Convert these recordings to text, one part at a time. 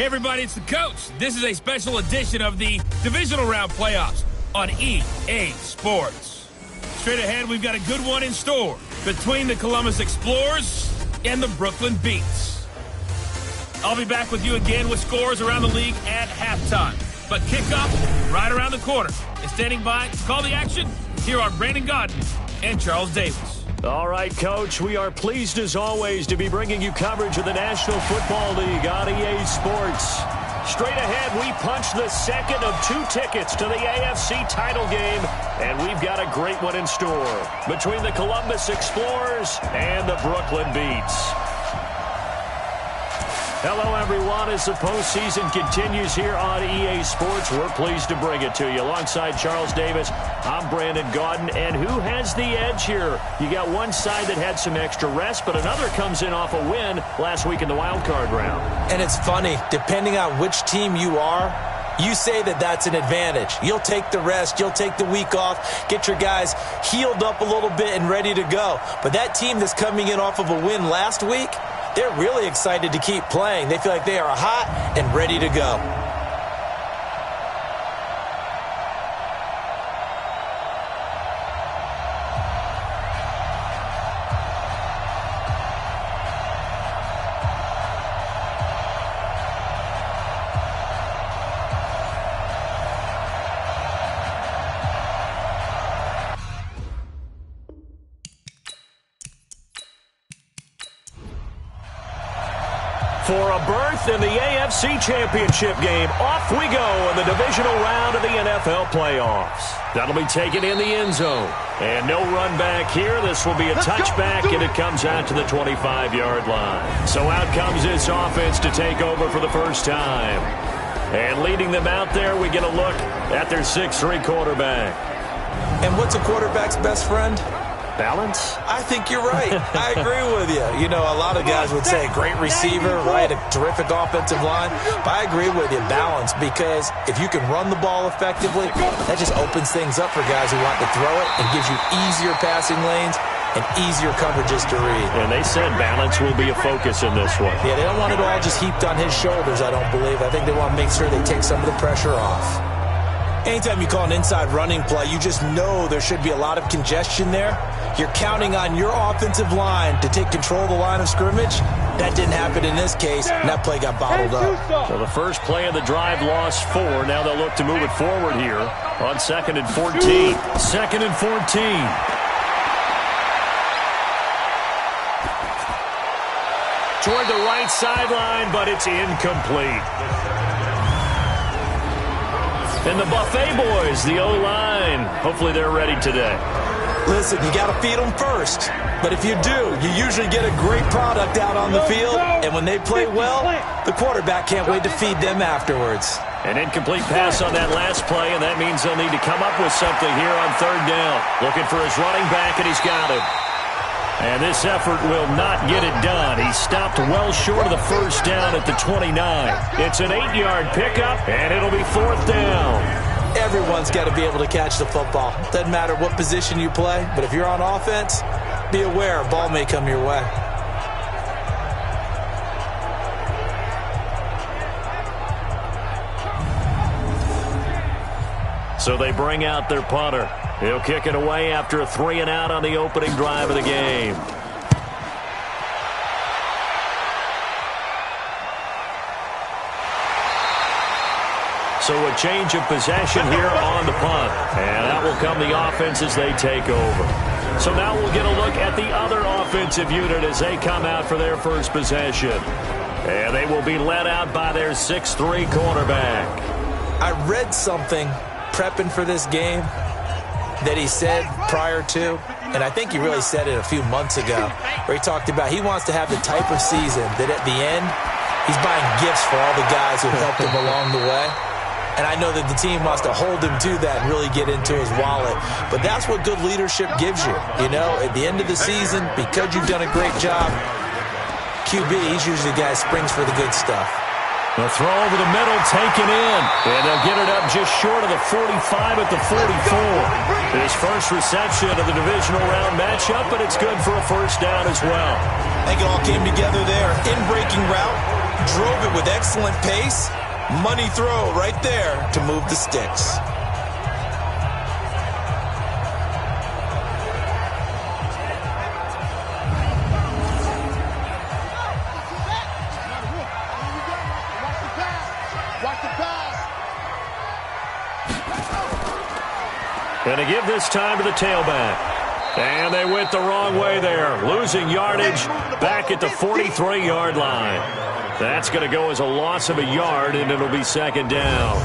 Hey everybody, it's the coach. This is a special edition of the Divisional Round Playoffs on EA Sports. Straight ahead, we've got a good one in store between the Columbus Explorers and the Brooklyn Beats. I'll be back with you again with scores around the league at halftime. But kickoff right around the corner. And standing by to call the action, here are Brandon Godden and Charles Davis. All right, Coach, we are pleased as always to be bringing you coverage of the National Football League on EA Sports. Straight ahead, we punch the second of 2 tickets to the AFC title game, and we've got a great one in store between the Columbus Explorers and the Brooklyn Beats. Hello, everyone. As the postseason continues here on EA Sports, we're pleased to bring it to you. Alongside Charles Davis, I'm Brandon Godden. And who has the edge here? You got one side that had some extra rest, but another comes in off a win last week in the wild card round. And it's funny, depending on which team you are, you say that that's an advantage. You'll take the rest, you'll take the week off, get your guys healed up a little bit and ready to go. But that team that's coming in off of a win last week, they're really excited to keep playing. They feel like they are hot and ready to go. For a berth in the AFC Championship game, off we go in the divisional round of the NFL playoffs. That'll be taken in the end zone. And no run back here. This will be a touchback, and it comes out to the 25-yard line. So out comes this offense to take over for the first time. And leading them out there, we get a look at their 6'3" quarterback. And what's a quarterback's best friend? Balance? I think you're right. I agree with you. You know, a lot of guys would say great receiver, right? A terrific offensive line. But I agree with you, balance, because if you can run the ball effectively, that just opens things up for guys who want to throw it and gives you easier passing lanes and easier coverages to read. And they said balance will be a focus in this one. Yeah, they don't want it all just heaped on his shoulders, I don't believe. I think they want to make sure they take some of the pressure off. Anytime you call an inside running play, you just know there should be a lot of congestion there. You're counting on your offensive line to take control of the line of scrimmage. That didn't happen in this case, and that play got bottled up. So the first play of the drive lost 4. Now they'll look to move it forward here on 2nd and 14. 2nd and 14. Toward the right sideline, but it's incomplete. And the Buffet boys, the O-line, hopefully they're ready today. Listen, you got to feed them first. But if you do, you usually get a great product out on the field. And when they play well, the quarterback can't wait to feed them afterwards. An incomplete pass on that last play, and that means they'll need to come up with something here on 3rd down. Looking for his running back, and he's got him. And this effort will not get it done. He stopped well short of the first down at the 29. It's an 8-yard pickup, and it'll be 4th down. Everyone's got to be able to catch the football. Doesn't matter what position you play, but if you're on offense, be aware a ball may come your way. So they bring out their punter. He'll kick it away after a 3-and-out on the opening drive of the game. So a change of possession here on the punt. And that will come the offense as they take over. So now we'll get a look at the other offensive unit as they come out for their first possession. And they will be led out by their 6'3" quarterback. I read something prepping for this game that he said prior to, and I think he really said it a few months ago, where he talked about he wants to have the type of season that at the end, he's buying gifts for all the guys who helped him along the way. And I know that the team wants to hold him to that and really get into his wallet. But that's what good leadership gives you. You know, at the end of the season, because you've done a great job, QB, he's usually the guy who springs for the good stuff. The throw over the middle, taken in. And they'll get it up just short of the 45 at the 44. His first reception of the divisional round matchup, but it's good for a first down as well. I think it all came together there. In-breaking route, drove it with excellent pace. Money throw right there to move the sticks. Going to give this time to the tailback. And they went the wrong way there, losing yardage back at the 43-yard line. That's going to go as a loss of a yard, and it'll be second down.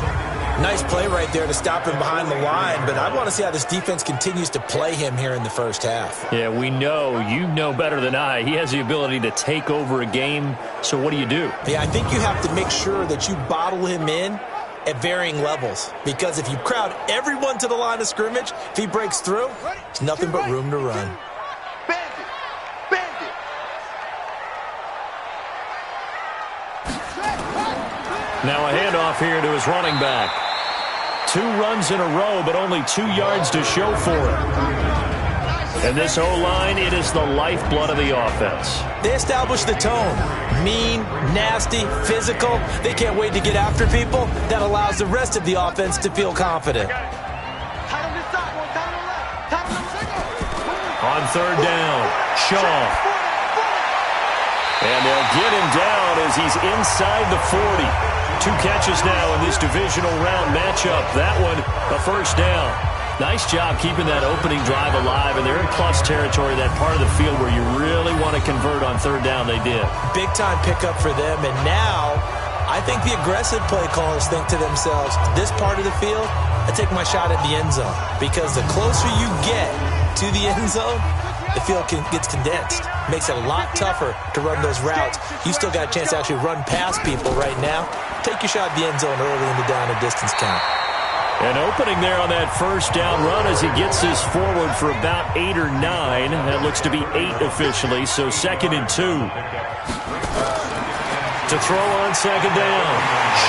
Nice play right there to stop him behind the line, but I want to see how this defense continues to play him here in the first half. Yeah, we know. You know better than I. He has the ability to take over a game, so what do you do? Yeah, I think you have to make sure that you bottle him in at varying levels, because if you crowd everyone to the line of scrimmage, if he breaks through, there's nothing but room to run. Now a handoff here to his running back. 2 runs in a row, but only 2 yards to show for it. And this O-line, it is the lifeblood of the offense. They establish the tone. Mean, nasty, physical. They can't wait to get after people. That allows the rest of the offense to feel confident. On third down, Shaw. And they'll get him down as he's inside the 40. 2 catches now in this divisional round matchup. That one, a first down. Nice job keeping that opening drive alive, and they're in plus territory, that part of the field where you really want to convert on third down. They did. Big-time pickup for them, and now I think the aggressive play callers think to themselves, this part of the field, I take my shot at the end zone, because the closer you get to the end zone, the field gets condensed. Makes it a lot tougher to run those routes. You still got a chance to actually run past people right now. Take your shot at the end zone early in the down and distance count. An opening there on that first down run as he gets this forward for about 8 or 9. That looks to be 8 officially, so 2nd and 2. To throw on second down.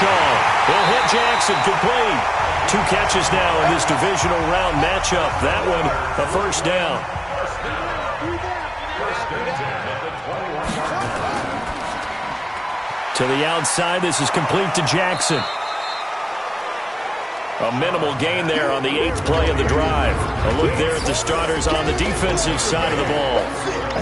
Shaw will hit Jackson, complete. 2 catches now in this divisional round matchup. That one, a first down. To the outside, this is complete to Jackson. A minimal gain there on the 8th play of the drive. A look there at the starters on the defensive side of the ball.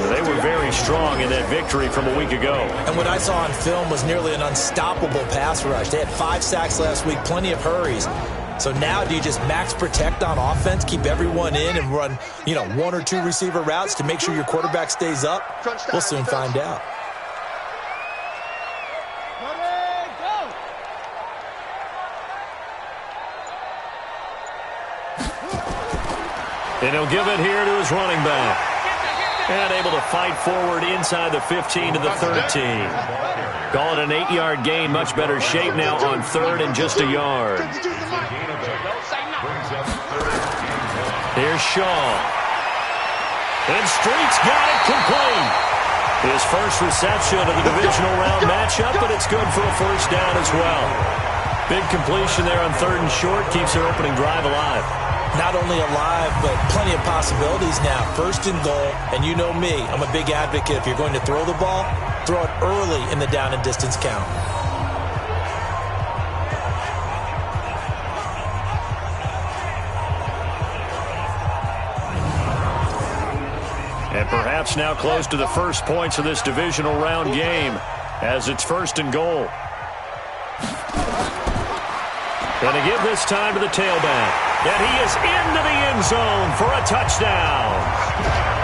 They were very strong in that victory from a week ago. And what I saw on film was nearly an unstoppable pass rush. They had 5 sacks last week, plenty of hurries. So now do you just max protect on offense, keep everyone in, and run, 1 or 2 receiver routes to make sure your quarterback stays up? We'll soon find out. And he'll give it here to his running back. And able to fight forward inside the 15 to the 13. Call it an 8-yard gain. Much better shape now on third and just a yard. Here's Shaw. And Street's got it complete. His first reception of the divisional round matchup, but it's good for a first down as well. Big completion there on third and short. Keeps their opening drive alive. Not only alive, but plenty of possibilities now. First and goal, and you know me, I'm a big advocate. If you're going to throw the ball, throw it early in the down and distance count. And perhaps now close to the first points of this divisional round game as it's first and goal. Going to give this time to the tailback. And he is into the end zone for a touchdown.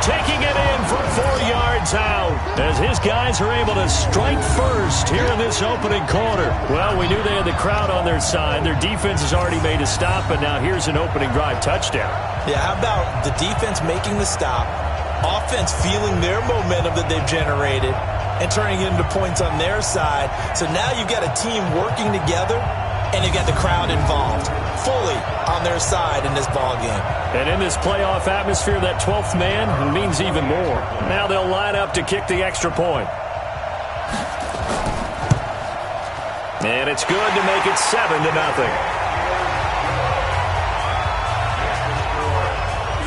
Taking it in for 4 yards out as his guys are able to strike first here in this opening quarter. Well, we knew they had the crowd on their side. Their defense has already made a stop, and now here's an opening drive touchdown. Yeah, how about the defense making the stop, offense feeling their momentum that they've generated, and turning it into points on their side. So now you've got a team working together, and you've got the crowd involved fully on their side in this ball game. And in this playoff atmosphere, that 12th man means even more. Now they'll line up to kick the extra point. And it's good to make it 7-0.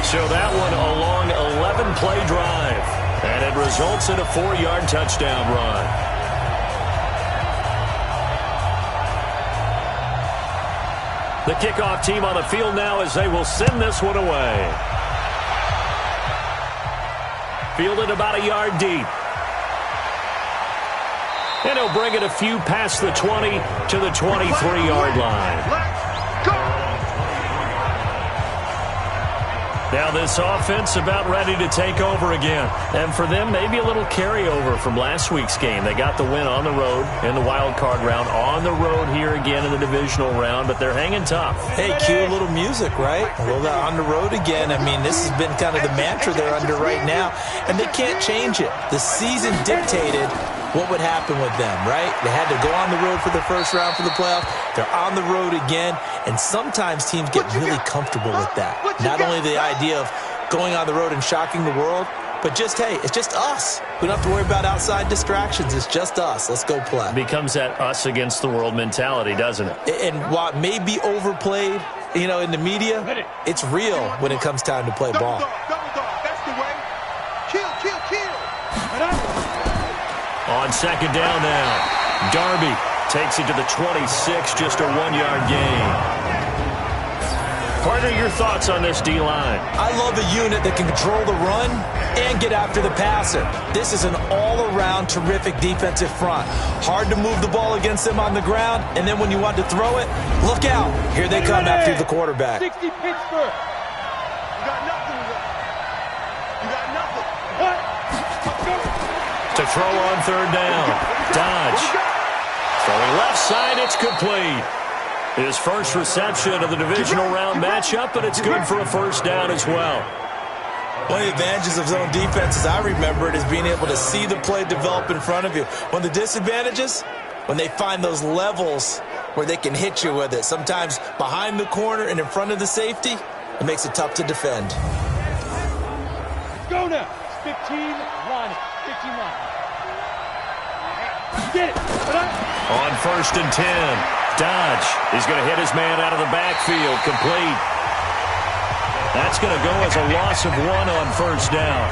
So that one a long 11-play drive. And it results in a 4-yard touchdown run. The kickoff team on the field now as they will send this one away. Fielded about a yard deep. And he'll bring it a few past the 20 to the 23-yard line. Now this offense about ready to take over again. And for them, maybe a little carryover from last week's game. They got the win on the road in the wild card round, on the road here again in the divisional round, but they're hanging tough. Hey, cue a little music, right? A little on the road again. I mean, this has been kind of the mantra they're under right now, and they can't change it. The season dictated what would happen with them, right? They had to go on the road for the first round for the playoffs. They're on the road again, and sometimes teams get really comfortable with that. Not only the idea of going on the road and shocking the world, but just, hey, it's just us. We don't have to worry about outside distractions. It's just us. Let's go play. It becomes that us against the world mentality, doesn't it? And while it may be overplayed, you know, in the media, it's real when it comes time to play ball. That's the way. Kill. On second down now, Darby takes it to the 26, just a 1-yard gain. Partner, your thoughts on this D-line? I love a unit that can control the run and get after the passer. This is an all-around terrific defensive front. Hard to move the ball against them on the ground, and then when you want to throw it, look out. Here they come after the quarterback. 60 Pittsburgh. You got nothing. You got nothing. What? To throw on third down. Dodge. Throwing left side, it's complete. His first reception of the divisional round matchup, but it's good for a first down as well. One of the advantages of zone defense, as I remember it, is being able to see the play develop in front of you. One of the disadvantages, when they find those levels where they can hit you with it, sometimes behind the corner and in front of the safety, it makes it tough to defend. Go now. 15 line. 15 line. Get it. On first and 10. Dodge. He's going to hit his man out of the backfield. Complete. That's going to go as a loss of 1 on first down.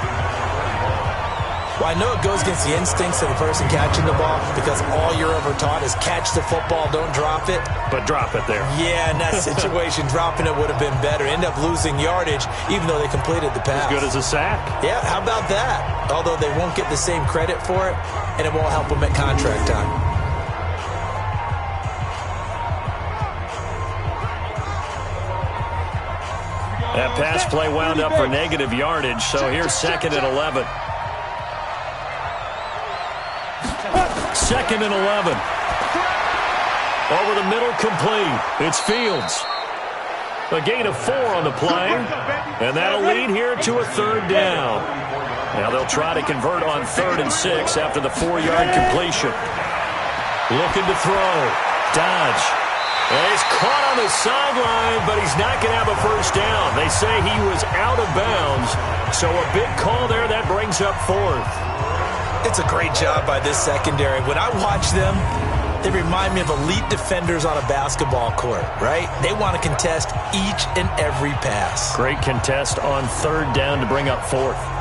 Well, I know it goes against the instincts of the person catching the ball because all you're ever taught is catch the football, don't drop it. But drop it there. Yeah, in that situation, dropping it would have been better. End up losing yardage even though they completed the pass. As good as a sack. Yeah, how about that? Although they won't get the same credit for it, and it won't help them at contract time. That pass play wound up for negative yardage, so here's second and 11. Second and 11. Over the middle, complete. It's Fields. A gain of 4 on the play, and that'll lead here to a third down. Now they'll try to convert on 3rd and 6 after the 4-yard completion. Looking to throw. Dodge. And he's caught on the sideline, but he's not going to have a first down. They say he was out of bounds, so a big call there that brings up 4th. It's a great job by this secondary. When I watch them, they remind me of elite defenders on a basketball court, right? They want to contest each and every pass. Great contest on 3rd down to bring up 4th.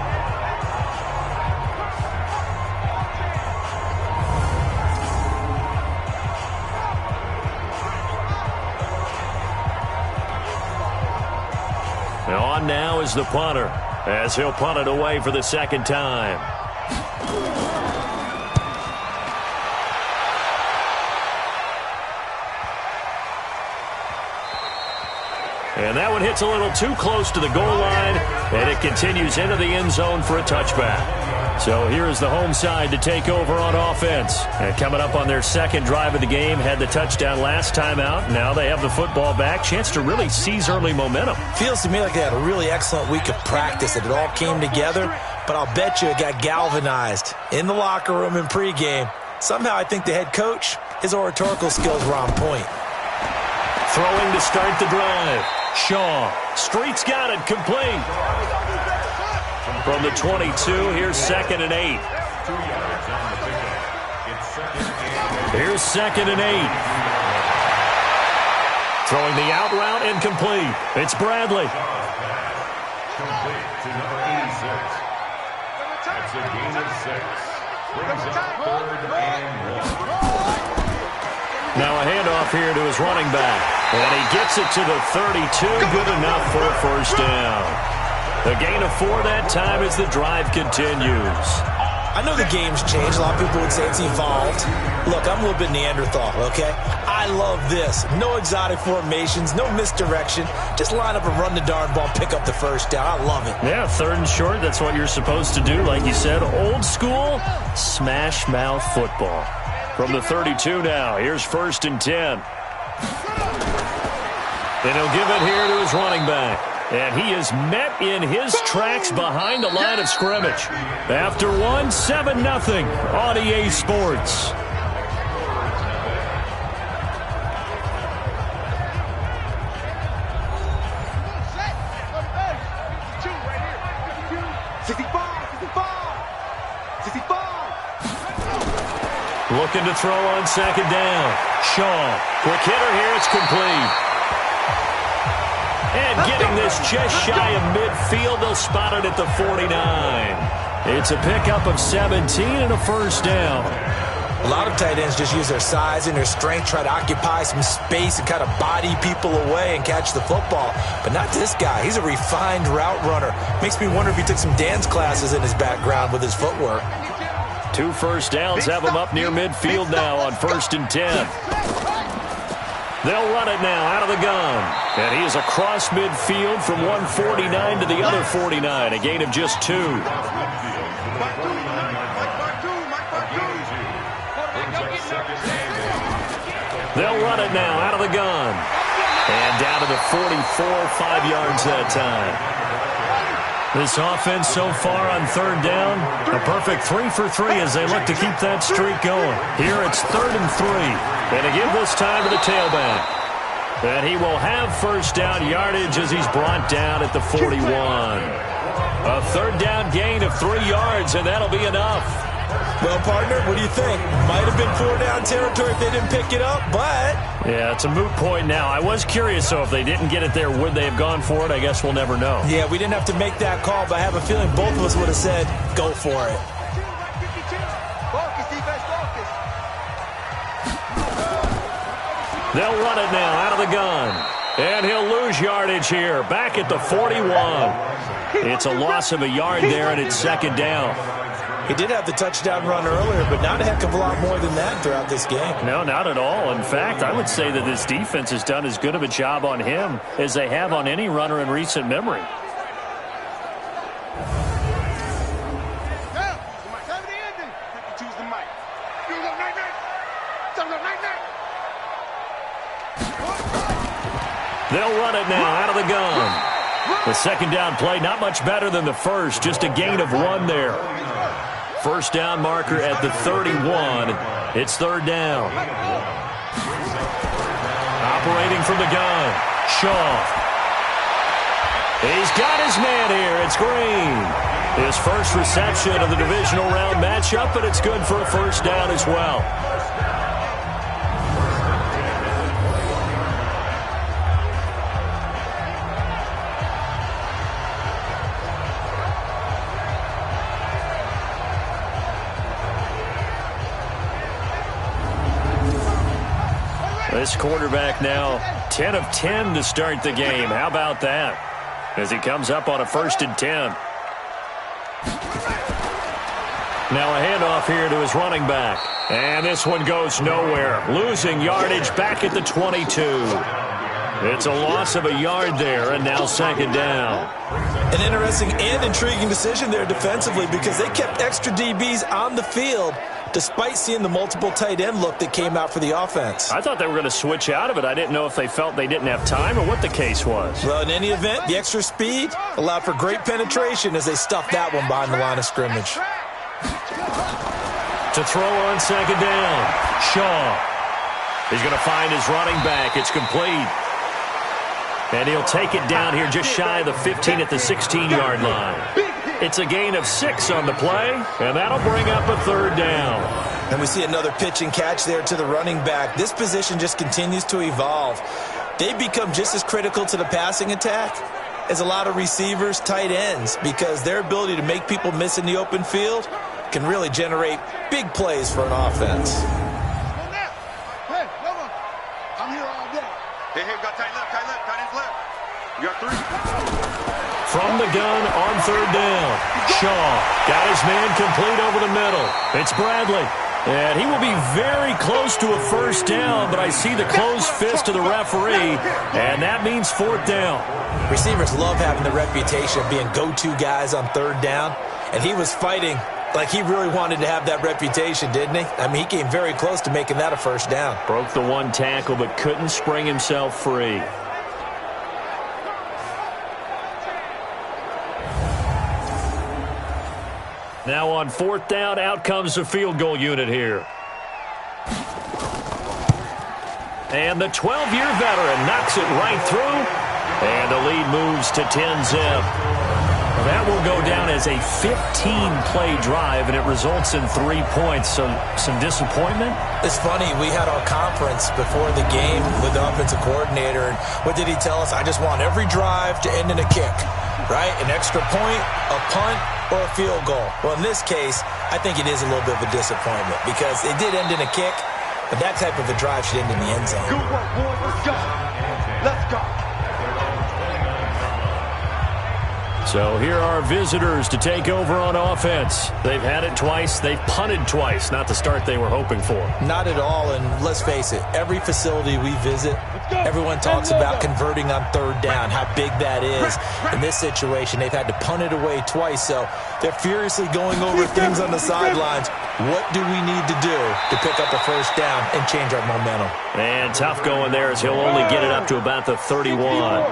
On now is the punter, as he'll punt it away for the second time. And that one hits a little too close to the goal line, and it continues into the end zone for a touchback. So here is the home side to take over on offense. And coming up on their second drive of the game, had the touchdown last time out. Now they have the football back. Chance to really seize early momentum. Feels to me like they had a really excellent week of practice. It all came together, but I'll bet you it got galvanized in the locker room in pregame. Somehow I think the head coach, his oratorical skills were on point. Throwing to start the drive. Shaw. Street's got it. Complete. From the 22, here's 2nd and 8. Here's 2nd and 8. Throwing the out route and complete. It's Bradley. Complete to number 86. That's a gain of 6. Brings up 3rd and 1. Now a handoff here to his running back. And he gets it to the 32. Good enough for a first down. A gain of 4 that time as the drive continues. I know the game's changed. A lot of people would say it's evolved. Look, I'm a little bit Neanderthal, okay? I love this. No exotic formations, no misdirection. Just line up and run the darn ball, pick up the first down. I love it. Yeah, 3rd and short, that's what you're supposed to do. Like you said, old school, smash mouth football. From the 32 now, here's 1st and 10. And he'll give it here to his running back. And he is met in his tracks behind the line of scrimmage. After 7-0 on EA Sports. Looking to throw on 2nd down. Shaw. Quick hitter here. It's complete. And getting this just shy of midfield. They'll spot it at the 49. It's a pickup of 17 and a first down. A lot of tight ends just use their size and their strength, try to occupy some space and kind of body people away and catch the football. But not this guy. He's a refined route runner. Makes me wonder if he took some dance classes in his background with his footwork. 2 first downs have him up near midfield now on 1st and 10. They'll run it now out of the gun. And he is across midfield from 149 to the other 49. A gain of just 2. They'll run it now out of the gun. And down to the 44, 5 yards that time. This offense so far on 3rd down, a perfect 3 for 3 as they look to keep that streak going. Here it's 3rd and 3. And to give this time to the tailback. And he will have first down yardage as he's brought down at the 41. A 3rd down gain of 3 yards, and that'll be enough. Well, partner, what do you think? Might have been 4-down territory if they didn't pick it up, but... Yeah, it's a moot point now. I was curious, so if they didn't get it there, would they have gone for it? I guess we'll never know. Yeah, we didn't have to make that call, but I have a feeling both of us would have said, go for it. They'll run it now out of the gun. And he'll lose yardage here, back at the 41. It's a loss of a yard there, and it's 2nd down. He did have the touchdown run earlier, but not a heck of a lot more than that throughout this game. No, not at all. In fact, I would say that this defense has done as good of a job on him as they have on any runner in recent memory. They'll run it now out of the gun. The 2nd down play, not much better than the first, just a gain of 1 there. First down marker at the 31. It's 3rd down. Operating from the gun. Shaw. He's got his man here. It's Green. His first reception of the divisional round matchup, but it's good for a first down as well. This quarterback now 10 of 10 to start the game. How about that? As he comes up on a 1st and 10. Now a handoff here to his running back. And this one goes nowhere. Losing yardage back at the 22. It's a loss of a yard there, and now 2nd down. An interesting and intriguing decision there defensively because they kept extra DBs on the field despite seeing the multiple tight end look that came out for the offense. I thought they were going to switch out of it. I didn't know if they felt they didn't have time or what the case was. Well, in any event, the extra speed allowed for great penetration as they stuffed that one behind the line of scrimmage. To throw on 2nd down, Shaw. He's going to find his running back. It's complete. And he'll take it down here just shy of the 15 at the 16-yard line. It's a gain of 6 on the play, and that'll bring up a 3rd down. And we see another pitch and catch there to the running back. This position just continues to evolve. They become just as critical to the passing attack as a lot of receivers, tight ends, because their ability to make people miss in the open field can really generate big plays for an offense. Hey, I'm here all day. Hey, we got tight left, tight ends left. You got 3. From the gun on third down. Shaw got his man complete over the middle. It's Bradley. And he will be very close to a first down, but I see the closed fist of the referee, and that means fourth down. Receivers love having the reputation of being go-to guys on third down, and he was fighting like he really wanted to have that reputation, didn't he? I mean, he came very close to making that a first down. Broke the one tackle, but couldn't spring himself free. Now on fourth down, out comes the field goal unit here. And the 12-year veteran knocks it right through, and the lead moves to 10-zip. That will go down as a 15-play drive, and it results in 3 points. So some disappointment? It's funny. We had our conference before the game with the offensive coordinator, and what did he tell us? I just want every drive to end in a kick, right? An extra point, a punt, or a field goal. Well, in this case, I think it is a little bit of a disappointment because it did end in a kick, but that type of a drive should end in the end zone. Good work, boys. Let's go. Let's go. So here are visitors to take over on offense. They've had it twice. They've punted twice. Not the start they were hoping for. Not at all, and let's face it, every facility we visit, everyone talks about converting on third down, how big that is. In this situation, they've had to punt it away twice, so they're furiously going over things on the sidelines. What do we need to do to pick up a first down and change our momentum? And tough going there as he'll only get it up to about the 31.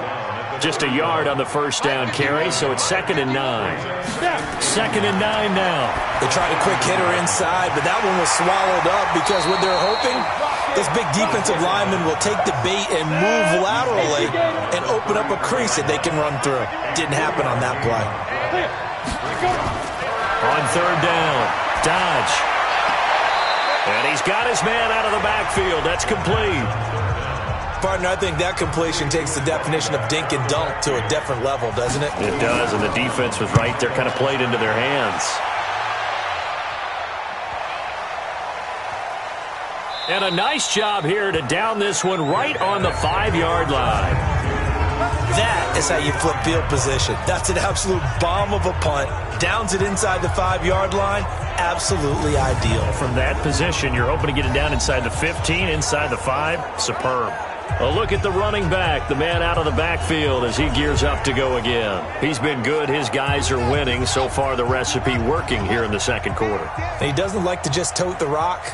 Just a yard on the first down carry, so it's 2nd and 9. 2nd and 9 now. They tried a quick hitter inside, but that one was swallowed up because what they're hoping, this big defensive lineman will take the bait and move laterally and open up a crease that they can run through. Didn't happen on that play. On third down, Dodge. And he's got his man out of the backfield. That's complete. Partner, I think that completion takes the definition of dink and dunk to a different level, doesn't it? It does, and the defense was right there, kind of played into their hands. And a nice job here to down this one right on the 5-yard line. That is how you flip field position. That's an absolute bomb of a punt. Downs it inside the 5-yard line. Absolutely ideal. From that position, you're hoping to get it down inside the 15, inside the 5. Superb. A look at the running back, the man out of the backfield as he gears up to go again. He's been good. His guys are winning. So far, the recipe working here in the second quarter. And he doesn't like to just tote the rock.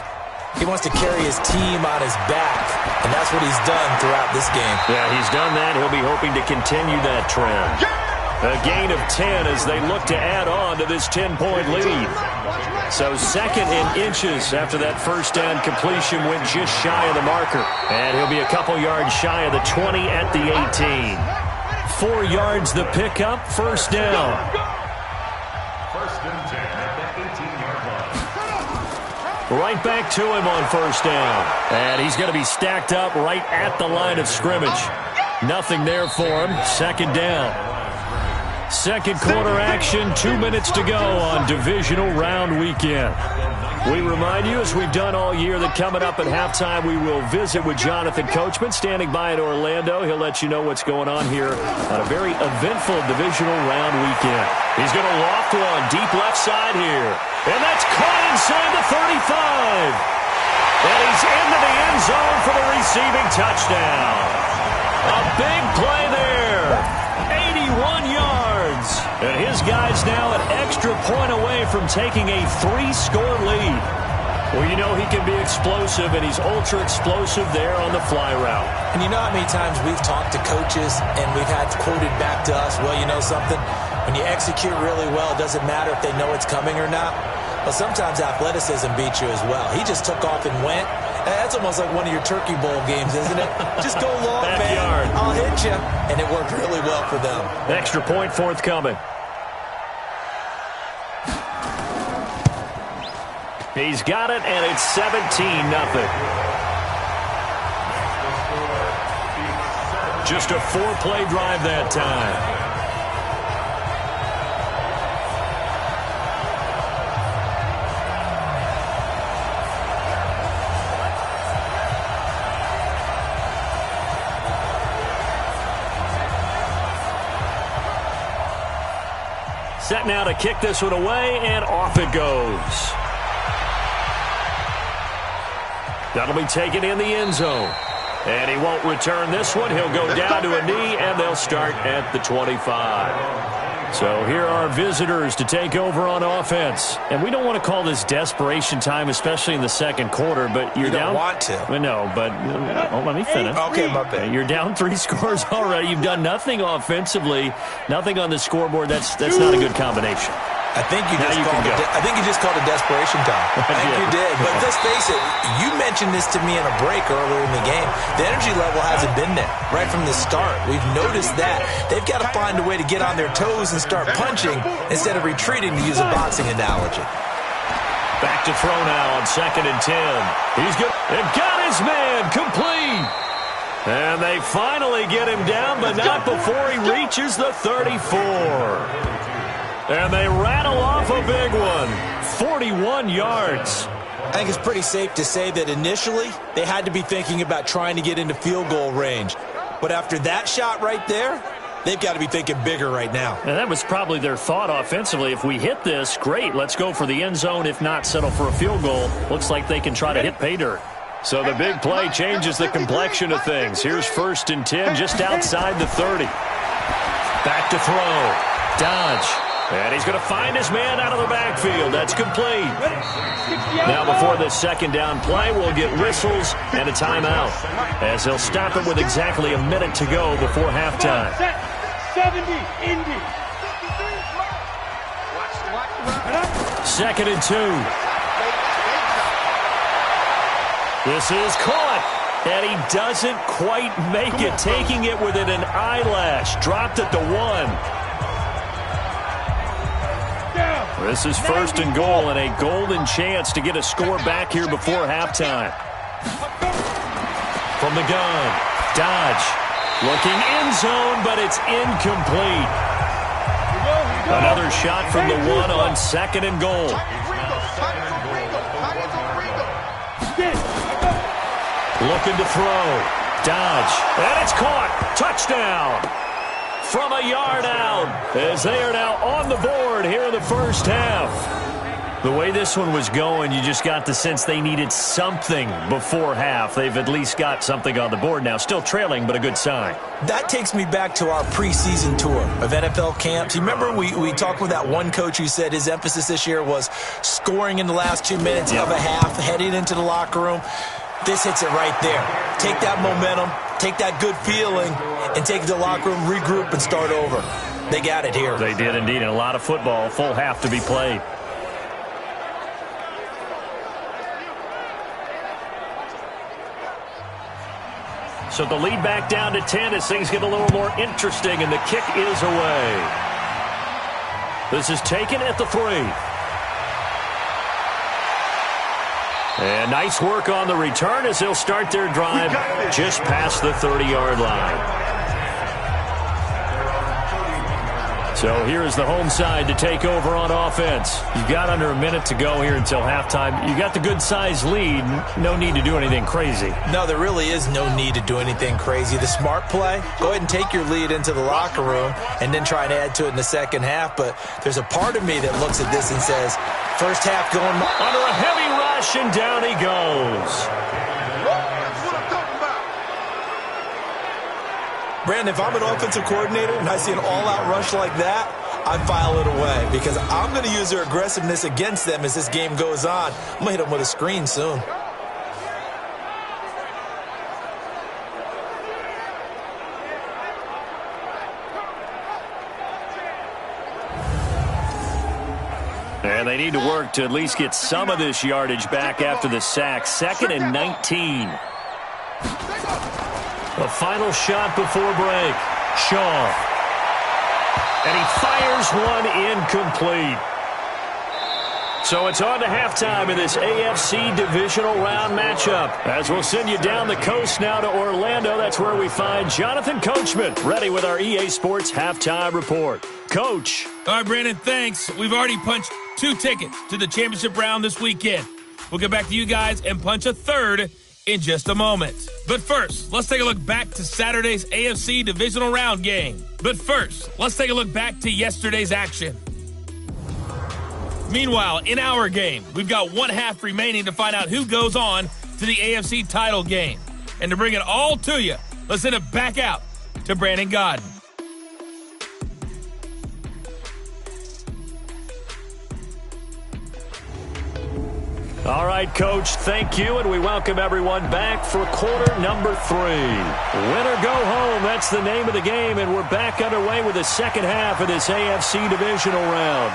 He wants to carry his team on his back, and that's what he's done throughout this game. Yeah, he's done that. He'll be hoping to continue that trend. A gain of 10 as they look to add on to this 10-point lead. So 2nd and inches after that first down completion went just shy of the marker. And he'll be a couple yards shy of the 20 at the 18. 4 yards the pickup, first down. 1st and 10 at the 18-yard line. Right back to him on first down. And he's going to be stacked up right at the line of scrimmage. Nothing there for him. 2nd down. Second quarter action, 2 minutes to go on divisional round weekend. We remind you, as we've done all year, that coming up at halftime, we will visit with Jonathan Coachman, standing by in Orlando. He'll let you know what's going on here on a very eventful divisional round weekend. He's going to loft one deep left side here. And that's caught inside the 35. And he's into the end zone for the receiving touchdown. A big play there. 81 yards. And his guys now an extra point away from taking a 3-score lead. Well, you know he can be explosive, and he's ultra-explosive there on the fly route. And you know how many times we've talked to coaches, and we've had quoted back to us, well, you know something? When you execute really well, it doesn't matter if they know it's coming or not. Well, sometimes athleticism beats you as well. He just took off and went. That's almost like one of your Turkey Bowl games, isn't it? Just go long, Backyard. man. I'll hit you. And it worked really well for them. Extra point forthcoming. He's got it, and it's 17-0. Just a 4-play drive that time. Set now to kick this one away, and off it goes. That'll be taken in the end zone. And he won't return this one. He'll go down to a knee, and they'll start at the 25. So here are visitors to take over on offense. And we don't want to call this desperation time, especially in the second quarter, but you're down. You don't want to. No, but let me finish. Okay, my bad. You're down 3 scores already. You've done nothing offensively, nothing on the scoreboard. That's not a good combination. I think you just called it desperation time. I think you did. But let's face it, you mentioned this to me in a break earlier in the game. The energy level hasn't been there right from the start. We've noticed that. They've got to find a way to get on their toes and start punching instead of retreating, to use a boxing analogy. Back to throw now on 2nd and 10. He's good. They've got his man complete. And they finally get him down, but not before he reaches the 34. And they rattle off a big one. 41 yards. I think it's pretty safe to say that initially they had to be thinking about trying to get into field goal range. But after that shot right there, they've got to be thinking bigger right now. And that was probably their thought offensively. If we hit this, great, let's go for the end zone. If not, settle for a field goal. Looks like they can try to hit pay dirt. So the big play changes the complexion of things. Here's 1st and 10 just outside the 30. Back to throw. Dodge. And he's going to find his man out of the backfield. That's complete. Now before this 2nd down play, we'll get whistles and a timeout, as they'll stop it with exactly a minute to go before halftime. 70, Indy. 2nd and 2. This is caught. And he doesn't quite make it, taking it within an eyelash. Dropped at the 1. This is 1st and goal, and a golden chance to get a score back here before halftime. From the gun, Dodge looking end zone, but it's incomplete. Another shot from the 1 on 2nd and goal. Looking to throw. Dodge, and it's caught. Touchdown. From a yard out, as they are now on the board here in the first half. The way this one was going, you just got the sense they needed something before half. They've at least got something on the board now. Still trailing, but a good sign. That takes me back to our preseason tour of NFL camps. You remember we talked with that one coach who said his emphasis this year was scoring in the last 2 minutes of a half, heading into the locker room. This hits it right there. Take that momentum, take that good feeling, and take it to the locker room, regroup, and start over. They got it here. They did indeed, and a lot of football, full half to be played. So the lead back down to 10 as things get a little more interesting, and the kick is away. This is taken at the 3. And nice work on the return as they'll start their drive just past the 30-yard line. So here's the home side to take over on offense. You've got under a minute to go here until halftime. You got the good-sized lead. No need to do anything crazy. No, there really is no need to do anything crazy. The smart play, go ahead and take your lead into the locker room and then try and add to it in the second half. But there's a part of me that looks at this and says, first half going under a heavy rush, and down he goes. Brandon, if I'm an offensive coordinator and I see an all-out rush like that, I file it away because I'm going to use their aggressiveness against them as this game goes on. I'm going to hit them with a screen soon. And they need to work to at least get some of this yardage back after the sack. 2nd and 19. A final shot before break. Shaw. And he fires one incomplete. So it's on to halftime in this AFC divisional round matchup. As we'll send you down the coast now to Orlando. That's where we find Jonathan Coachman ready with our EA Sports halftime report. Coach. All right, Brandon, thanks. We've already punched 2 tickets to the championship round this weekend. We'll get back to you guys and punch a 3rd in just a moment. But first, let's take a look back to Saturday's AFC divisional round game. But first, let's take a look back to yesterday's action. Meanwhile, in our game, we've got one half remaining to find out who goes on to the AFC title game. And to bring it all to you, let's send it back out to Brandon Godden. All right, Coach, thank you, and we welcome everyone back for quarter number 3. Win or go home, that's the name of the game, and we're back underway with the second half of this AFC divisional round.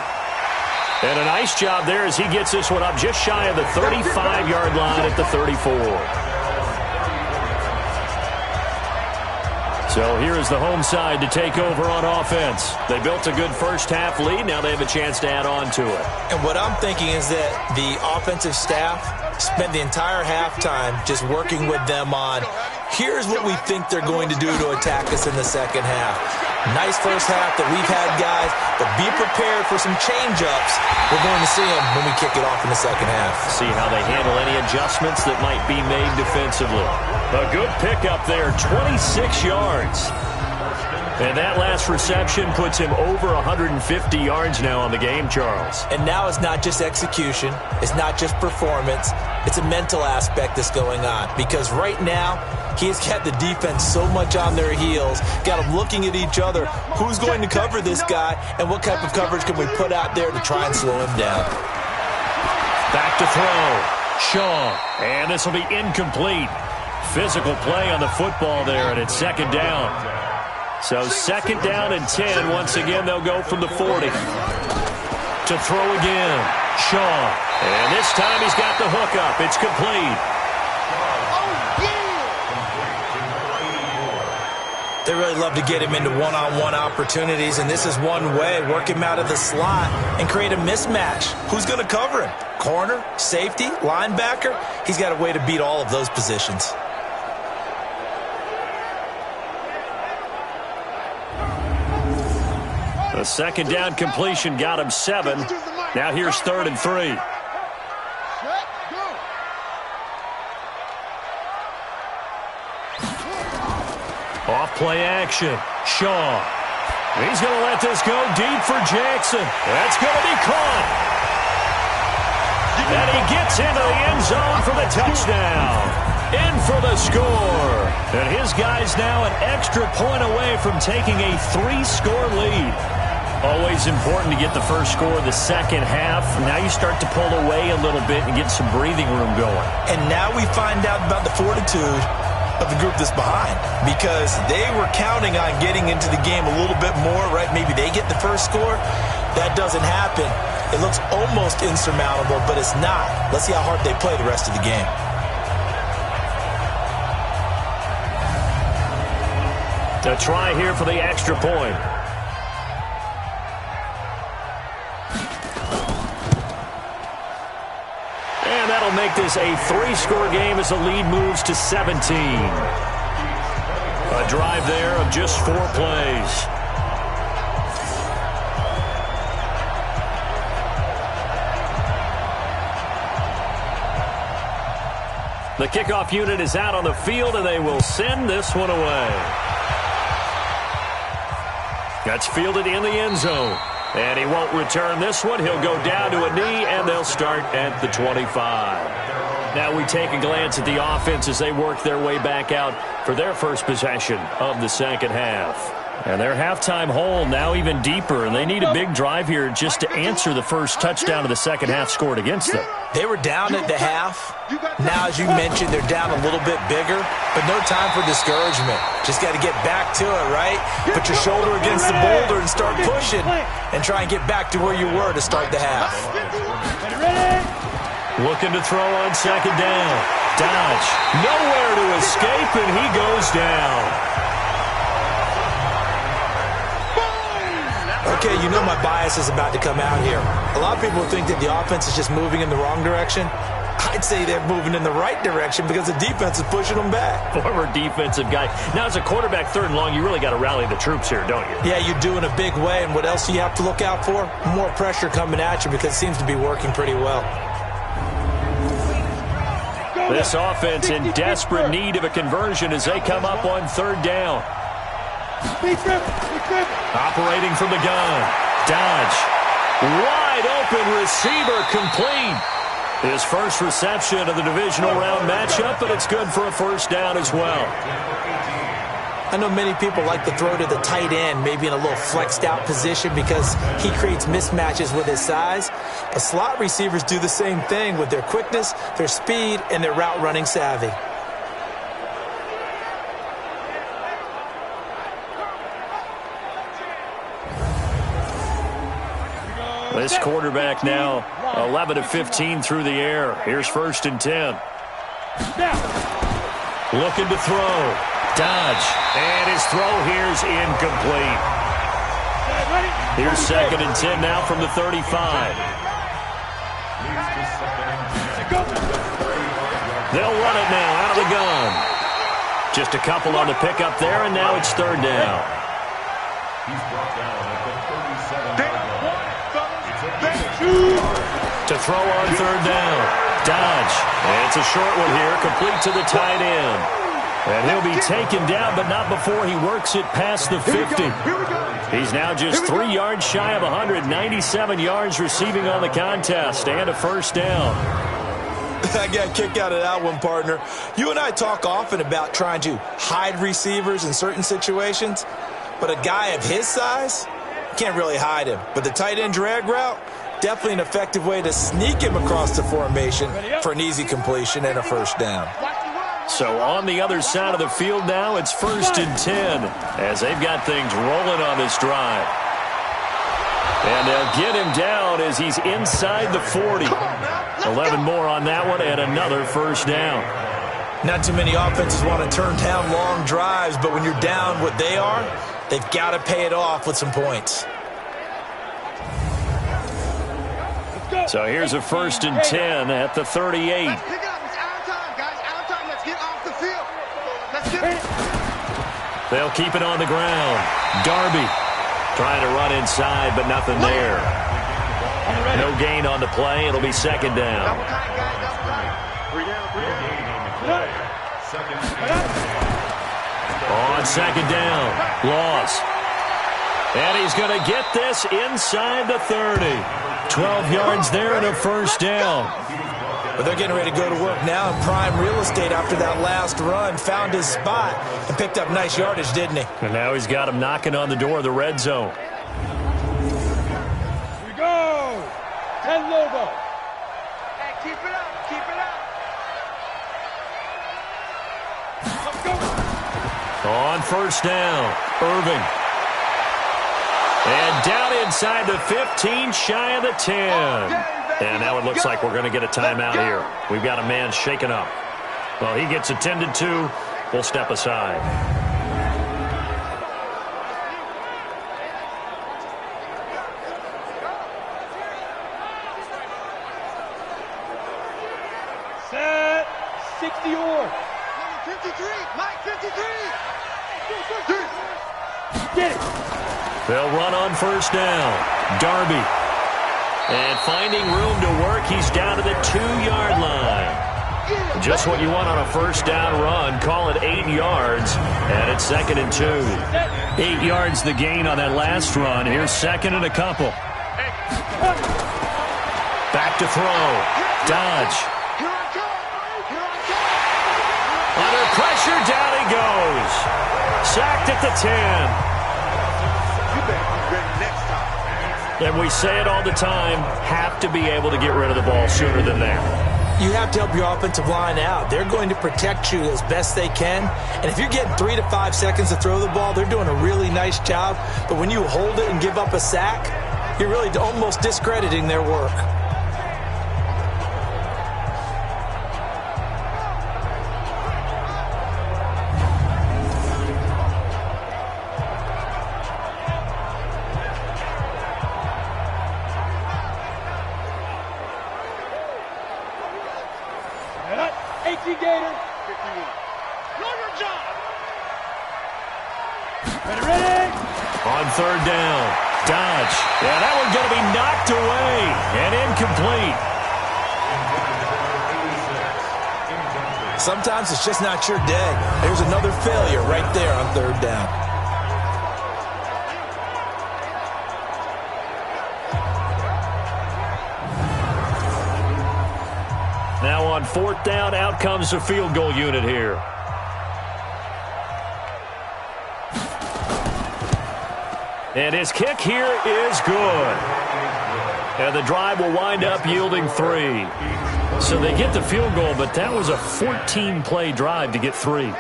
And a nice job there as he gets this one up just shy of the 35-yard line at the 34. So here is the home side to take over on offense. They built a good first-half lead. Now they have a chance to add on to it. And what I'm thinking is that the offensive staff spent the entire halftime just working with them on, here's what we think they're going to do to attack us in the second half. Nice first half that we've had, guys, but be prepared for some change-ups. We're going to see them when we kick it off in the second half. See how they handle any adjustments that might be made defensively. A good pickup there, 26 yards. And that last reception puts him over 150 yards now on the game, Charles. And now it's not just execution. It's not just performance. It's a mental aspect that's going on. Because right now, he's got the defense so much on their heels, got them looking at each other. Who's going to cover this guy, and what type of coverage can we put out there to try and slow him down? Back to throw. Shaw. And this will be incomplete. Physical play on the football there, and it's second down. So second down and 10. Once again, they'll go from the 40. To throw again. Shaw. And this time he's got the hook up. It's complete. They really love to get him into one-on-one opportunities, and this is one way. Work him out of the slot and create a mismatch. Who's going to cover him? Corner, safety, linebacker? He's got a way to beat all of those positions. The second down completion got him 7. Now here's 3rd and 3. Off play action. Shaw. He's going to let this go deep for Jackson. That's going to be caught. And he gets into the end zone for the touchdown. In for the score. And his guy's now an extra point away from taking a 3-score lead. Always important to get the first score of the second half. Now you start to pull away a little bit and get some breathing room going. And now we find out about the fortitude of the group that's behind, because they were counting on getting into the game a little bit more, right? Maybe they get the first score. That doesn't happen. It looks almost insurmountable, but it's not. Let's see how hard they play the rest of the game. A try here for the extra point. And that'll make this a 3-score game as the lead moves to 17. A drive there of just 4 plays. The kickoff unit is out on the field, and they will send this one away. That's fielded in the end zone. And he won't return this one. He'll go down to a knee, and they'll start at the 25. Now we take a glance at the offense as they work their way back out for their first possession of the second half. And their halftime hole now even deeper, and they need a big drive here just to answer the first touchdown of the second half scored against them. They were down at the half. Now, as you mentioned, they're down a little bit bigger, but no time for discouragement. Just got to get back to it, right? Put your shoulder against the boulder and start pushing and try and get back to where you were to start the half. Looking to throw on second down. Dodge. Nowhere to escape, and he goes down. Okay, you know my bias is about to come out here. A lot of people think that the offense is just moving in the wrong direction. I'd say they're moving in the right direction because the defense is pushing them back. Former defensive guy. Now, as a quarterback, 3rd and long, you really got to rally the troops here, don't you? Yeah, you do in a big way. And what else do you have to look out for? More pressure coming at you because it seems to be working pretty well. This offense in desperate need of a conversion as they come up on 3rd down. Operating from the gun. Dodge. Wide wide open receiver complete. His first reception of the divisional round matchup, but it's good for a first down as well. I know many people like to throw to the tight end, maybe in a little flexed out position because he creates mismatches with his size. But slot receivers do the same thing with their quickness, their speed, and their route running savvy. This quarterback now 11 of 15 through the air. Here's 1st and 10. Looking to throw. Dodge. And his throw here's incomplete. Here's 2nd and 10 now from the 35. They'll run it now out of the gun. Just a couple on the pickup there, and now it's 3rd down. He's brought down at the 37-yard line. To throw on 3rd down. Dodge. And it's a short one here, complete to the tight end. And he'll be taken down, but not before he works it past the 50. He's now just 3 yards shy of 197 yards receiving on the contest, and a first down. I got a kick out of that one, partner. You and I talk often about trying to hide receivers in certain situations, but a guy of his size, can't really hide him. But the tight end drag route, definitely an effective way to sneak him across the formation for an easy completion and a first down. So on the other side of the field now, it's 1st and 10 as they've got things rolling on this drive. And they'll get him down as he's inside the 40. 11 more on that one and another first down. Not too many offenses want to turn down long drives, but when you're down what they are, they've got to pay it off with some points. So here's a 1st and 10 at the 38. They'll keep it on the ground. Darby trying to run inside, but nothing there. No gain on the play. It'll be 2nd down. On 2nd down, loss. And he's going to get this inside the 30. 12 yards there and a first down. But they're getting ready to go to work now in prime real estate after that last run. Found his spot and picked up nice yardage, didn't he? And now he's got him knocking on the door of the red zone. Here we go. 10 logo. Hey, keep it up. Keep it up. Let's go. On first down, Irving. And down inside the 15, shy of the 10. And now it looks like we're going to get a timeout here. We've got a man shaken up. Well, he gets attended to. We'll step aside. Set. 60 or. 53. Mike, 53. Get it. They'll run on first down. Darby. And finding room to work, he's down to the 2-yard line. Just what you want on a first down run. Call it 8 yards, and it's 2nd and 2. 8 yards the gain on that last run. Here's 2nd and a couple. Back to throw. Dodge. Under pressure, down he goes. Sacked at the 10. And we say it all the time, have to be able to get rid of the ball sooner than that. You have to help your offensive line out. They're going to protect you as best they can. And if you're getting 3 to 5 seconds to throw the ball, they're doing a really nice job. But when you hold it and give up a sack, you're really almost discrediting their work. On third down, Dodge. Yeah, that one's going to be knocked away and incomplete. Sometimes it's just not your day. There's another failure right there on third down. 4th down. Out comes the field goal unit here. And his kick here is good. And the drive will wind up yielding 3. So they get the field goal, but that was a 14-play drive to get 3. You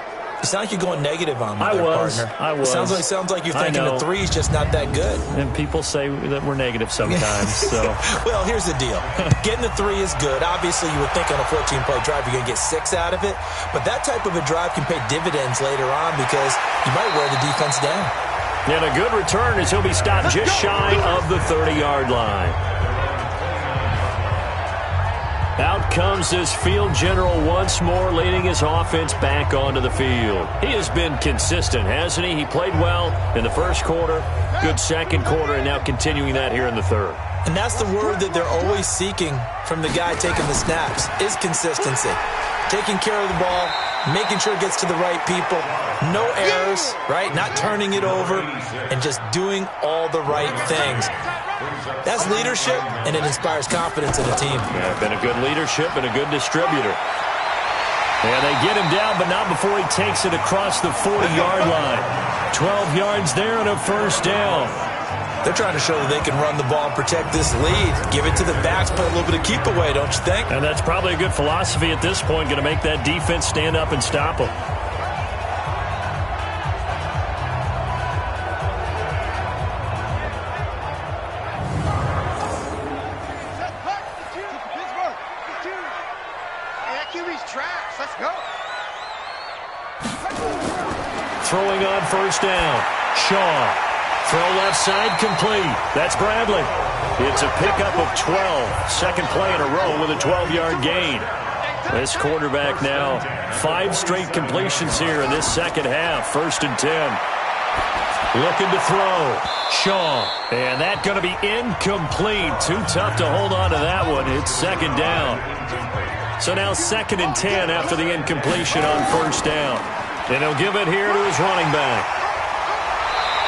sound like you're going negative on me, I was. It sounds like you're thinking the 3 is just not that good. And people say that we're negative sometimes. So, well, here's the deal. Getting the 3 is good. Obviously, you would think on a 14-play drive you're going to get 6 out of it. But that type of a drive can pay dividends later on because you might wear the defense down. And a good return as he'll be stopped just shy of the 30-yard line. Out comes this field general once more, leading his offense back onto the field. He has been consistent, hasn't he? He played well in the first quarter, good second quarter, and now continuing that here in the third. And that's the word that they're always seeking from the guy taking the snaps, is consistency. Taking care of the ball, making sure it gets to the right people, no errors, right? Not turning it over, and just doing all the right things. That's leadership, and it inspires confidence in a team. Yeah, been a good leadership and a good distributor. And they get him down, but not before he takes it across the 40-yard line. 12 yards there and a first down. They're trying to show that they can run the ball and protect this lead. Give it to the backs, play a little bit of keep away, don't you think? And that's probably a good philosophy at this point, going to make that defense stand up and stop them. Throwing on first down. Shaw. Throw left side complete. That's Bradley. It's a pickup of 12. Second play in a row with a 12-yard gain. This quarterback now 5 straight completions here in this second half. 1st and 10. Looking to throw. Shaw. And that going to be incomplete. Too tough to hold on to that one. It's 2nd down. So now 2nd and 10 after the incompletion on first down. And he'll give it here to his running back.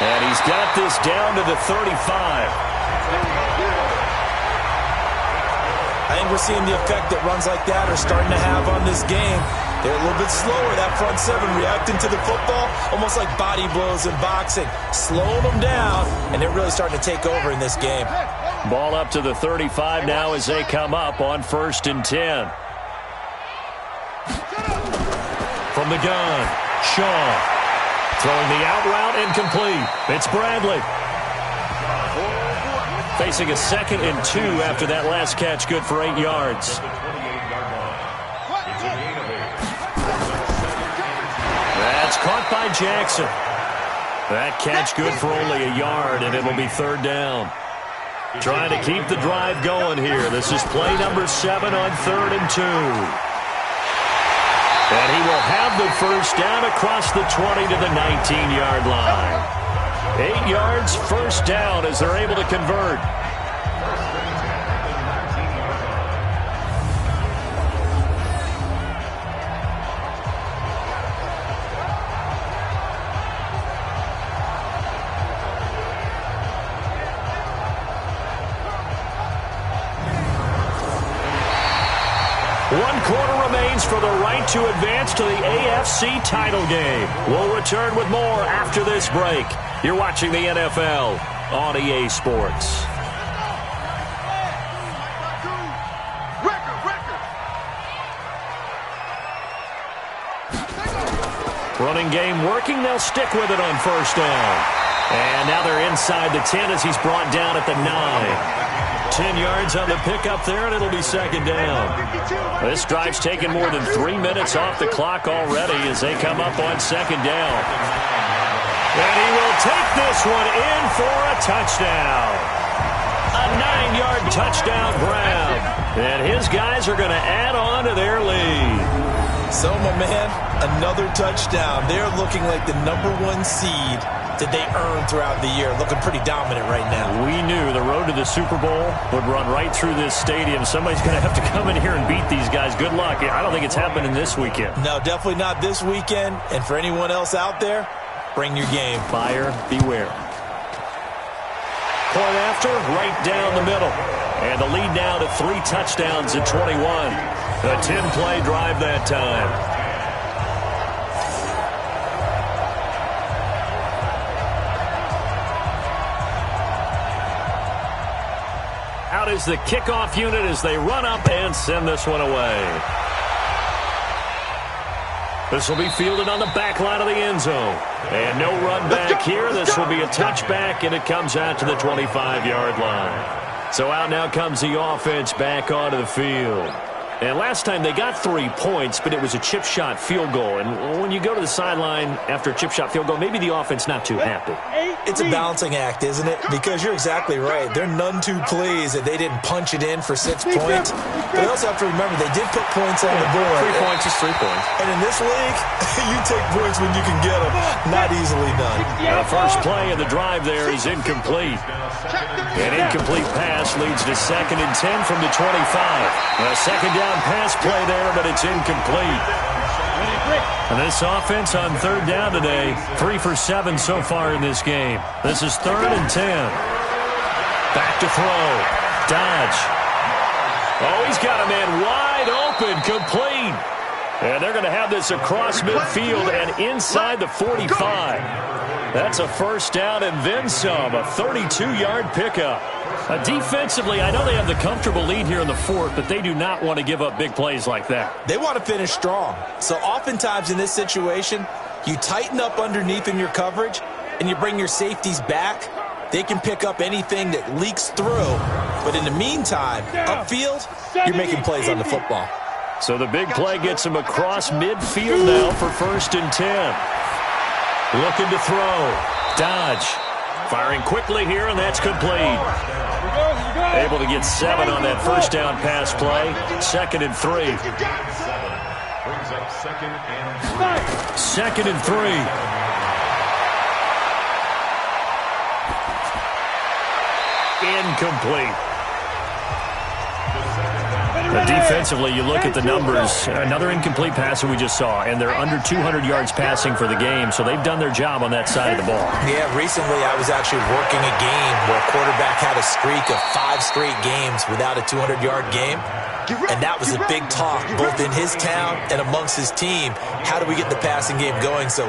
And he's got this down to the 35. I think we're seeing the effect that runs like that are starting to have on this game. They're a little bit slower, that front 7, reacting to the football, almost like body blows in boxing. Slowing them down, and they're really starting to take over in this game. Ball up to the 35 now as they come up on 1st and 10. From the gun, Shaw. Throwing the out route incomplete. It's Bradley. Facing a 2nd and 2 after that last catch, good for 8 yards. That's caught by Jackson. That catch good for only a yard, and it'll be 3rd down. Trying to keep the drive going here. This is play number 7 on 3rd and 2. And he will have the first down across the 20 to the 19-yard line. 8 yards, first down as they're able to convert. One quarter remains for the right to advance to the AFC title game. We'll return with more after this break. You're watching the NFL on EA Sports. Running game working. They'll stick with it on first down. And now they're inside the 10 as he's brought down at the 9. 10 yards on the pickup there, and it'll be 2nd down. This drive's taken more than 3 minutes off the clock already as they come up on 2nd down. And he will take this one in for a touchdown. A 9-yard touchdown grab. And his guys are going to add on to their lead. So, my man, another touchdown. They're looking like the #1 seed that they earned throughout the year. Looking pretty dominant right now. We knew the road to the Super Bowl would run right through this stadium. Somebody's going to have to come in here and beat these guys. Good luck. I don't think it's happening this weekend. No, definitely not this weekend. And for anyone else out there, bring your game. Buyer beware. Point after, right down the middle. And the lead now to 3 touchdowns at 21. A 10-play drive that time. Out is the kickoff unit as they run up and send this one away. This will be fielded on the back line of the end zone. And no run back here. This will be a touchback, and it comes out to the 25-yard line. So out now comes the offense back onto the field. And last time they got 3 points, but it was a chip shot field goal. And when you go to the sideline after a chip shot field goal, maybe the offense not too happy. It's a balancing act, isn't it? Because you're exactly right. They're none too pleased that they didn't punch it in for 6 points. But they also have to remember they did put points on the board. 3 points is 3 points. And in this league, you take points when you can get them. Not easily done. The first play of the drive there is incomplete. An incomplete pass leads to 2nd and 10 from the 25. A second down pass play there, but it's incomplete. And this offense on 3rd down today, 3 for 7 so far in this game. This is 3rd and 10. Back to throw. Dodge. Oh, he's got a man wide open, complete. And they're going to have this across midfield and inside the 45. That's a first down and then some, a 32-yard pickup. Defensively, I know they have the comfortable lead here in the 4th, but they do not want to give up big plays like that. They want to finish strong. So oftentimes in this situation, you tighten up underneath in your coverage, and you bring your safeties back. They can pick up anything that leaks through. But in the meantime, upfield, you're making plays on the football. So the big play gets him across midfield now for 1st and 10. Looking to throw. Dodge. Firing quickly here, and that's complete. Able to get 7 on that first down pass play. 2nd and 3. Brings up 2nd and 3. 2nd and 3. Incomplete. Defensively, you look at the numbers. Another incomplete pass that we just saw, and they're under 200 yards passing for the game, so they've done their job on that side of the ball. Yeah, recently I was actually working a game where a quarterback had a streak of 5 straight games without a 200-yard game, and that was a big talk both in his town and amongst his team. How do we get the passing game going? So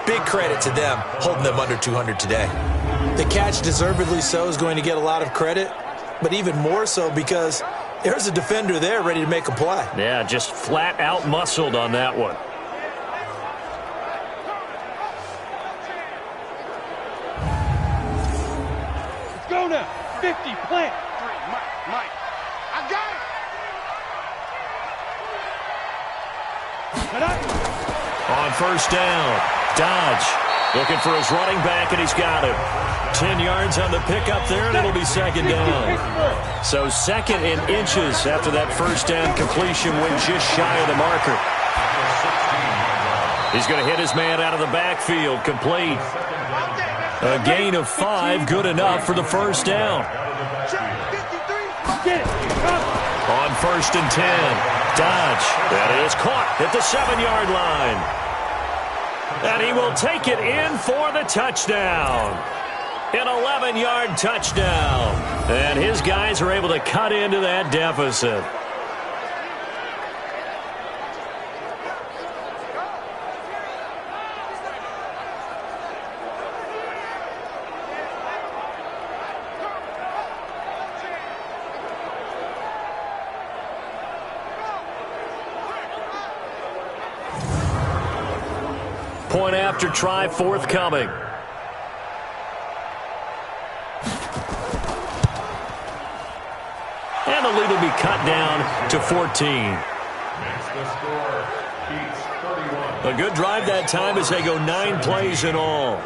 big credit to them holding them under 200 today. The catch, deservedly so, is going to get a lot of credit, but even more so because there's a defender there ready to make a play. Yeah, just flat out muscled on that one. Let's go now. 50, plant. 3, Mike. I got it. On first down, Dodge looking for his running back, and he's got him. 10 yards on the pickup there, and it'll be 2nd down. So 2nd and inches after that first down completion went just shy of the marker. He's going to hit his man out of the backfield, complete. A gain of 5, good enough for the first down. On 1st and 10, Dodge. That is caught at the 7-yard line. And he will take it in for the touchdown. An 11-yard touchdown. And his guys are able to cut into that deficit. Point after try forthcoming. And the lead will be cut down to 14. Makes the score. Beats 31. A good drive that time as they go 9 plays in all.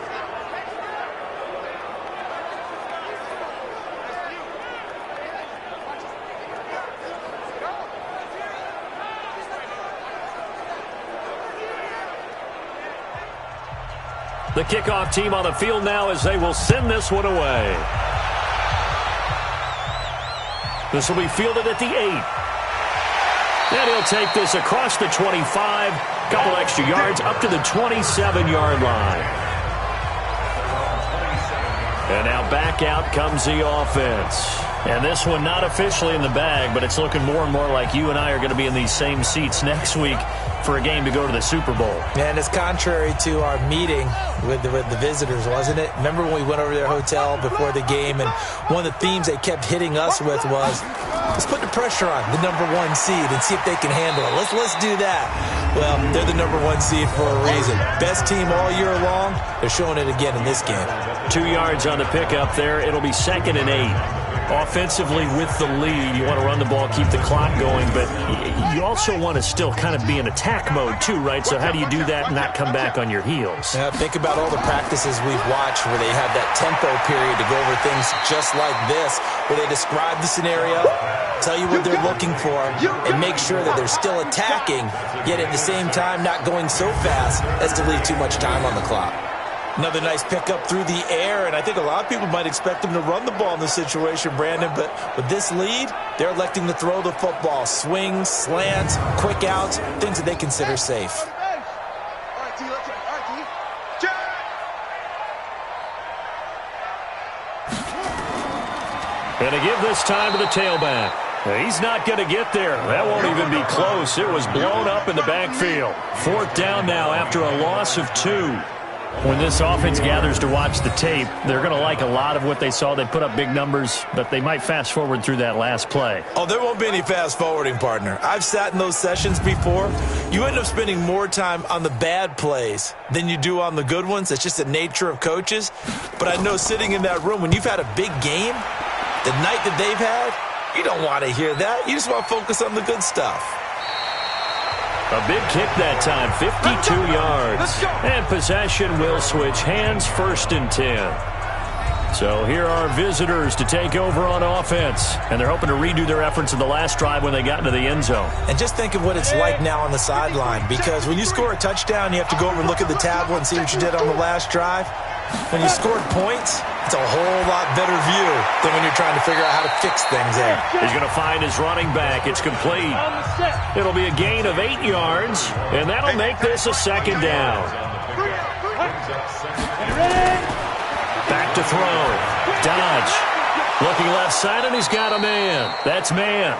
The kickoff team on the field now as they will send this one away. This will be fielded at the 8. And he'll take this across the 25, couple extra yards, up to the 27-yard line. And now back out comes the offense. And this one not officially in the bag, but it's looking more and more like you and I are going to be in these same seats next week for a game to go to the Super Bowl. And it's contrary to our meeting with the visitors, wasn't it? Remember when we went over to their hotel before the game, and one of the themes they kept hitting us with was, let's put the pressure on the #1 seed and see if they can handle it. Let's do that. Well, they're the #1 seed for a reason. Best team all year long. They're showing it again in this game. 2 yards on the pickup there. It'll be 2nd and 8. Offensively with the lead, you want to run the ball, keep the clock going, but you also want to still kind of be in attack mode too, right? So how do you do that and not come back on your heels? Yeah, think about all the practices we've watched where they have that tempo period to go over things just like this, where they describe the scenario, tell you what they're looking for, and make sure that they're still attacking, yet at the same time not going so fast as to leave too much time on the clock. Another nice pickup through the air, and I think a lot of people might expect them to run the ball in this situation, Brandon, but with this lead, they're electing to throw the football. Swings, slants, quick outs, things that they consider safe. And to give this time to the tailback. He's not going to get there. That won't even be close. It was blown up in the backfield. 4th down now after a loss of 2. When this offense gathers to watch the tape, they're going to like a lot of what they saw. They put up big numbers, but they might fast forward through that last play. Oh, there won't be any fast forwarding, partner. I've sat in those sessions before. You end up spending more time on the bad plays than you do on the good ones. It's just the nature of coaches. But I know sitting in that room, when you've had a big game, the night that they've had, you don't want to hear that. You just want to focus on the good stuff. A big kick that time, 52 yards. And possession will switch hands, 1st and 10. So here are visitors to take over on offense. And they're hoping to redo their efforts in the last drive when they got into the end zone. And just think of what it's like now on the sideline. Because when you score a touchdown, you have to go over and look at the tablet and see what you did on the last drive. When you scored points, it's a whole lot better view than when you're trying to figure out how to fix things there. He's going to find his running back. It's complete. It'll be a gain of 8 yards, and that'll make this a 2nd down. Back to throw. Dodge. Looking left side, and he's got a man. That's man.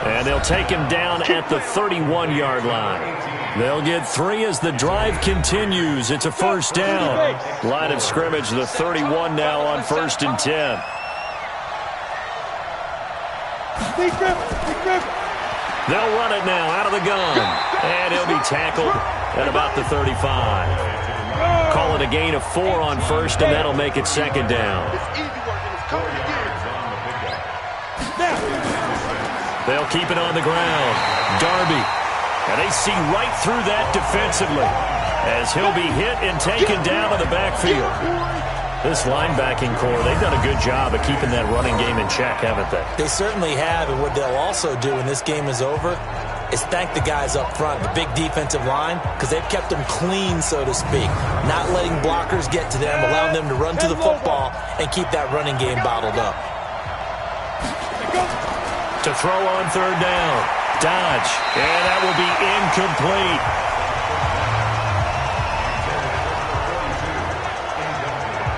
And they'll take him down at the 31-yard line. They'll get 3 as the drive continues. It's a 1st down. Line of scrimmage, the 31 now on 1st and 10. They'll run it now out of the gun. And he'll be tackled at about the 35. Call it a gain of 4 on 1st, and that'll make it 2nd down. They'll keep it on the ground. Darby. And they see right through that defensively as he'll be hit and taken down in the backfield. This linebacking core, they've done a good job of keeping that running game in check, haven't they? They certainly have, and what they'll also do when this game is over is thank the guys up front, the big defensive line, because they've kept them clean, so to speak, not letting blockers get to them, allowing them to run to the football and keep that running game bottled up. To throw on 3rd down. Dodge. And that will be incomplete.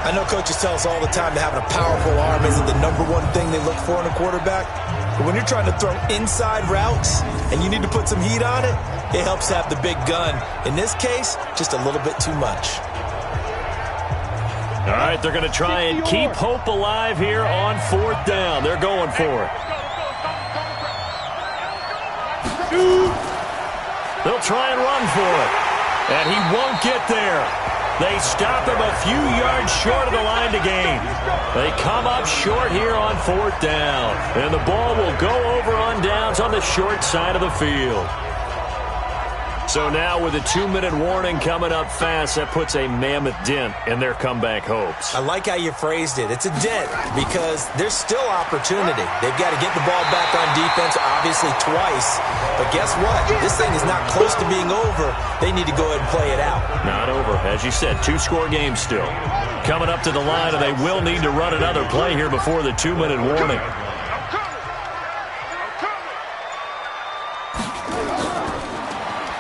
I know coaches tell us all the time that having a powerful arm isn't the #1 thing they look for in a quarterback. But when you're trying to throw inside routes and you need to put some heat on it, it helps have the big gun. In this case, just a little bit too much. All right, they're going to try and keep hope alive here on 4th down. They're going for it. They'll try and run for it. And he won't get there. They stop him a few yards short of the line to gain. They come up short here on 4th down. And the ball will go over on downs on the short side of the field. So now with a 2-minute warning coming up fast, that puts a mammoth dent in their comeback hopes. I like how you phrased it. It's a dent because there's still opportunity. They've got to get the ball back on defense, obviously twice. But guess what? This thing is not close to being over. They need to go ahead and play it out. Not over. As you said, 2-score game still. Coming up to the line, and they will need to run another play here before the 2-minute warning.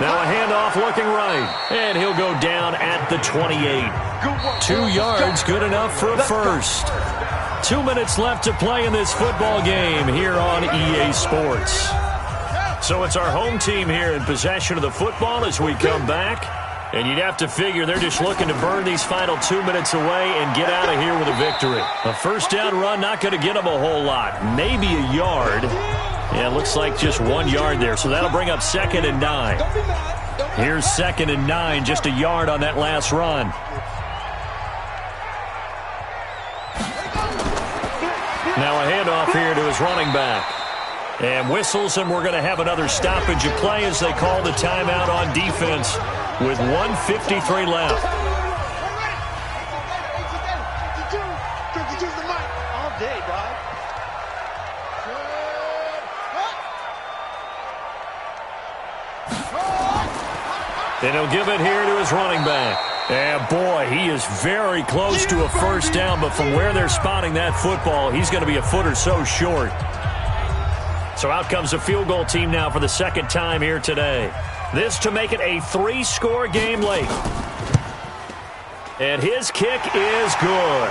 Now a handoff looking right, and he'll go down at the 28. 2 yards, good enough for a first. 2 minutes left to play in this football game here on EA Sports. So it's our home team here in possession of the football as we come back. And you'd have to figure they're just looking to burn these final 2 minutes away and get out of here with a victory. A first down run, not going to get them a whole lot. Maybe a yard. Yeah, it looks like just 1 yard there. So that'll bring up 2nd and 9. Here's 2nd and 9, just a yard on that last run. Now a handoff here to his running back. And whistles, and we're going to have another stoppage of play as they call the timeout on defense with 1:53 left. And he'll give it here to his running back. And boy, he is very close to a first down, but from where they're spotting that football, he's going to be a foot or so short. So out comes the field goal team now for the second time here today. This to make it a 3-score game late. And his kick is good.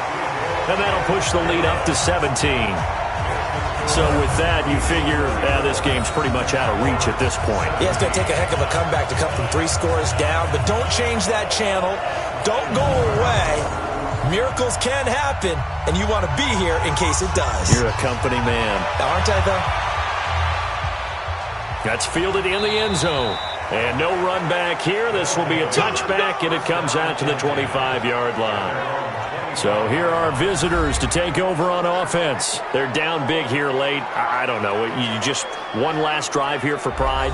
And that'll push the lead up to 17. So with that, you figure this game's pretty much out of reach at this point. Yeah, it's going to take a heck of a comeback to come from 3 scores down. But don't change that channel. Don't go away. Miracles can happen, and you want to be here in case it does. You're a company man. Aren't I, though? That's fielded in the end zone. And no run back here. This will be a touchback, and it comes out to the 25-yard line. So here are visitors to take over on offense. They're down big here late. I don't know. You just one last drive here for pride?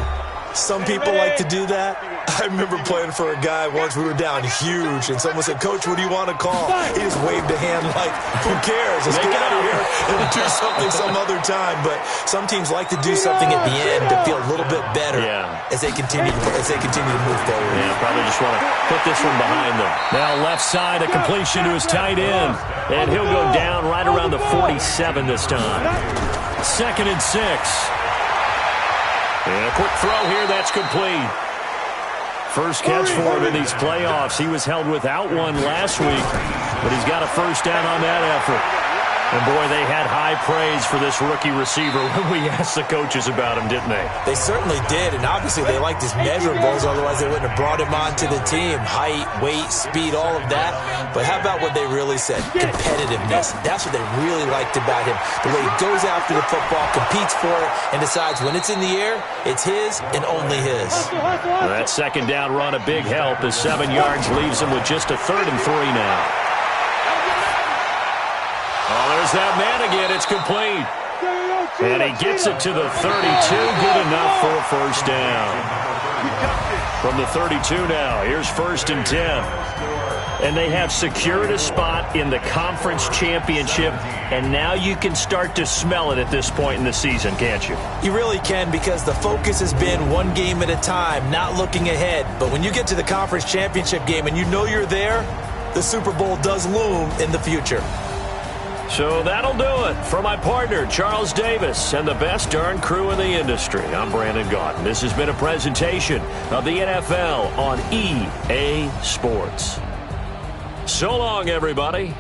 Some people like to do that. I remember playing for a guy once. We were down huge, and someone said, "Coach, what do you want to call?" He just waved a hand like, who cares? Let's get out of here and do something some other time. But some teams like to do something at the end to feel a little bit better as they continue to move forward. Yeah, probably just want to put this one behind them. Now left side, a completion to his tight end. And he'll go down right around the 47 this time. 2nd and 6. And a quick throw here, that's complete. First catch for him in these playoffs. He was held without one last week, but he's got a first down on that effort. And, boy, they had high praise for this rookie receiver when we asked the coaches about him, didn't they? They certainly did, and obviously they liked his measurables, otherwise they wouldn't have brought him onto the team. Height, weight, speed, all of that. But how about what they really said? Competitiveness. That's what they really liked about him. The way he goes after the football, competes for it, and decides when it's in the air, it's his and only his. Well, that second down run, a big help as 7 yards leaves him with just a 3rd and 3 now. Oh, there's that man again. It's complete. And he gets it to the 32. Good enough for a first down. From the 32 now, here's 1st and 10. And they have secured a spot in the conference championship, and now you can start to smell it at this point in the season, can't you? You really can, because the focus has been one game at a time, not looking ahead. But when you get to the conference championship game and you know you're there, the Super Bowl does loom in the future. So that'll do it. For my partner, Charles Davis, and the best darn crew in the industry, I'm Brandon Gaudin. This has been a presentation of the NFL on EA Sports. So long, everybody.